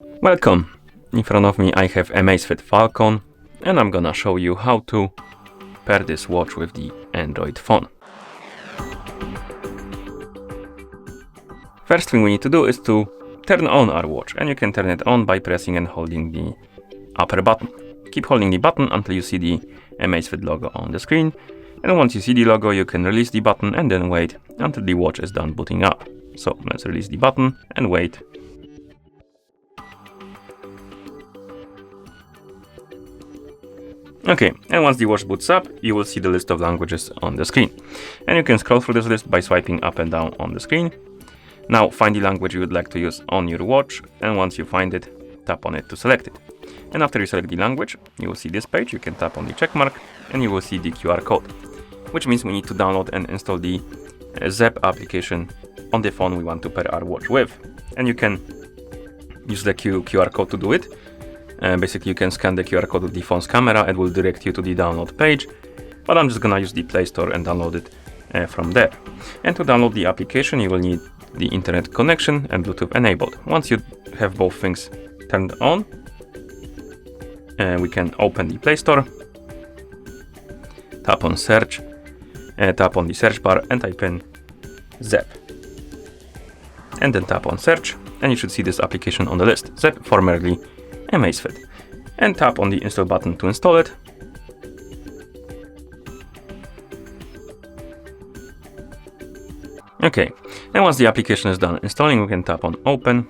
Welcome! In front of me I have Amazfit Falcon and I'm gonna show you how to pair this watch with the Android phone. First thing we need to do is to turn on our watch, and you can turn it on by pressing and holding the upper button. Keep holding the button until you see the Amazfit logo on the screen, and once you see the logo you can release the button and then wait until the watch is done booting up. So let's release the button and wait. Okay, and once the watch boots up, you will see the list of languages on the screen. And you can scroll through this list by swiping up and down on the screen. Now find the language you would like to use on your watch, and once you find it, tap on it to select it. And after you select the language, you will see this page. You can tap on the check mark and you will see the QR code, which means we need to download and install the Zep application on the phone we want to pair our watch with. And you can use the QR code to do it. Basically, you can scan the QR code with the phone's camera. It will direct you to the download page, but I'm just gonna use the Play Store and download it from there. And to download the application, you will need the internet connection and Bluetooth enabled. Once you have both things turned on, we can open the Play Store, tap on search, tap on the search bar and type in Zep. And then tap on search, and you should see this application on the list, Zep, formerly Amazfit, and tap on the install button to install it. Okay, and once the application is done installing, we can tap on open,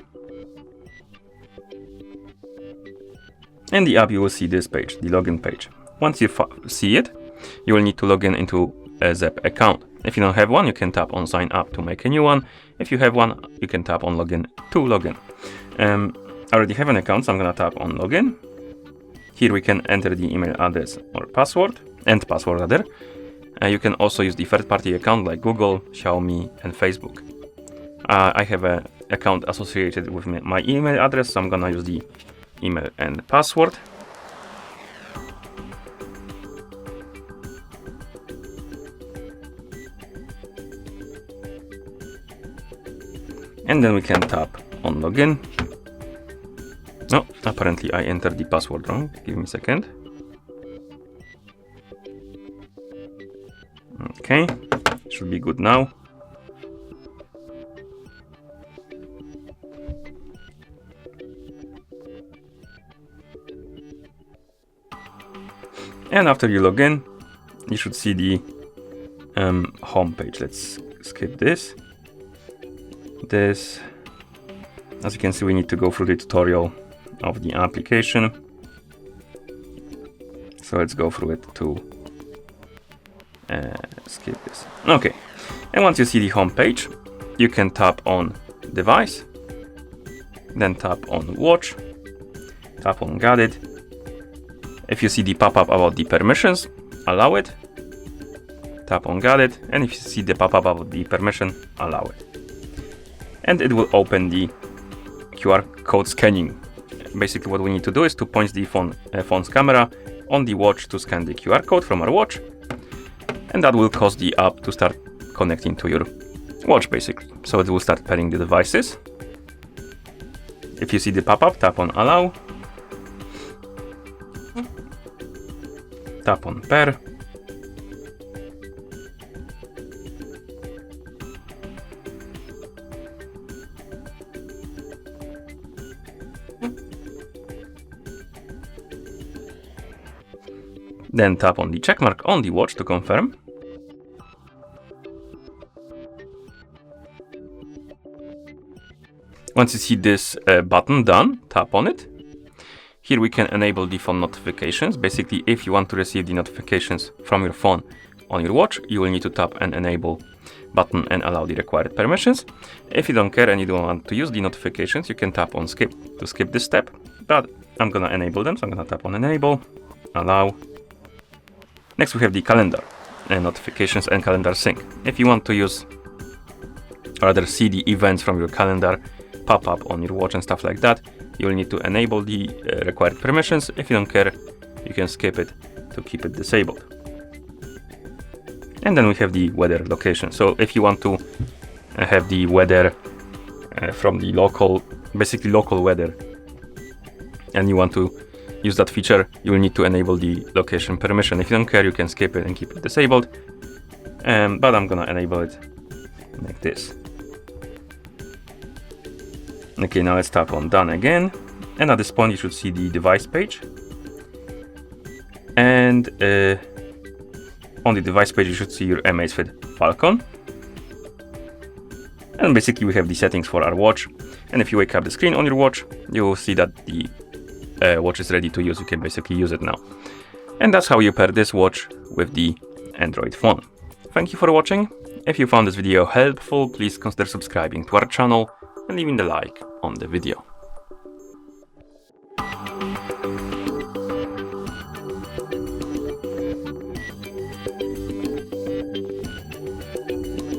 and the app, you will see this page, the login page. Once you see it, you will need to log in into a Zep account. If you don't have one, you can tap on sign up to make a new one. If you have one, you can tap on login to login. I already have an account, so I'm gonna tap on login. Here we can enter the email address or password, and password rather. You can also use the third-party account like Google, Xiaomi, and Facebook. I have an account associated with my email address, so I'm gonna use the email and password. And then we can tap on login. No, apparently I entered the password wrong. Give me a second. Okay, should be good now. And after you log in, you should see the home page. Let's skip this. As you can see, we need to go through the tutorial of the application. So let's go through it to skip this. Okay, and once you see the home page, you can tap on device, then tap on watch, tap on got it. If you see the pop-up about the permissions, allow it, tap on got it, and if you see the pop-up about the permission, allow it. And it will open the QR code scanning. Basically what we need to do is to point the phone's camera on the watch to scan the QR code from our watch, and that will cause the app to start connecting to your watch basically. So it will start pairing the devices. If you see the pop-up, tap on allow, tap on pair, then tap on the checkmark on the watch to confirm. Once you see this button done, tap on it. Here we can enable the phone notifications. Basically, if you want to receive the notifications from your phone on your watch, you will need to tap an enable button and allow the required permissions. If you don't care and you don't want to use the notifications, you can tap on skip to skip this step, but I'm gonna enable them, so I'm gonna tap on enable, allow. Next we have the calendar and notifications and calendar sync. If you want to use or rather see the events from your calendar pop up on your watch and stuff like that, you will need to enable the required permissions. If you don't care, you can skip it to keep it disabled. And then we have the weather location. So if you want to have the weather from the local, basically local weather and you want to use that feature, you will need to enable the location permission. If you don't care, you can skip it and keep it disabled. But I'm gonna enable it like this. Okay, now let's tap on done again. And at this point, you should see the device page. And on the device page, you should see your Amazfit Falcon. And basically, we have the settings for our watch. And if you wake up the screen on your watch, you will see that the watch is ready to use. You can basically use it now. And that's how you pair this watch with the Android phone. Thank you for watching. If you found this video helpful, please consider subscribing to our channel and leaving the like on the video.